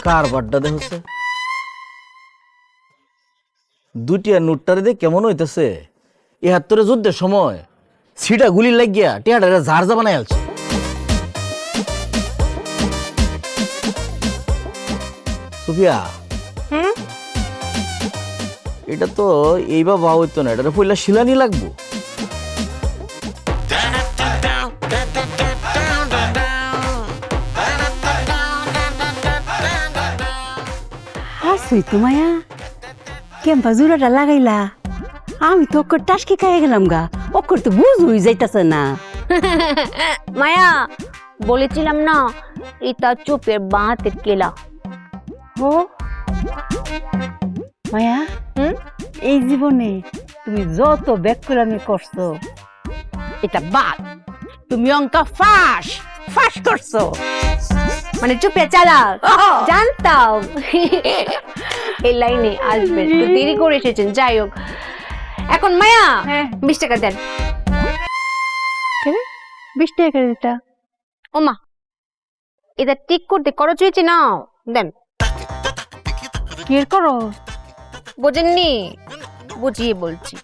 কার বাড্ডা দেখছে দুটিয়া নোটটারে দিয়ে কেমন হইতেছে এ হাত্তরে যুদ্ধের সময় সিটা গুলি লাগিয়া টিয়াটা ঝাড় যা বানাই আলছে সুফিয়া এটা তো এইবার বা হইতো না এটা পয়লা শিলানি লাগবো আসুই তো মায়া কেমবা জুড়াটা লাগাইলা আমি তো ওকর টাসকে খাইয়ে গেলাম গা ওকর তো বুঝ হয়ে যাইতাছে না মায়া বলেছিলাম না এটা চুপের বাঁ হাতের কেলা ও মায়া এই জীবনে তুমি যত ব্যাকুলামি করছো এটা বাদ তুমি অঙ্কা ফাঁস ফাঁস করছো মানে চুপে চালা জানতাম এই লাইনে আসবে একটু দেরি করে এসেছেন যাই হোক এখন মায়া 20 টাকা দেন 20 টাকা দিতা ওমা এটা ঠিক করতে খরচ হয়েছে না দেন কি করো বোঝেননি বুঝিয়ে বলছি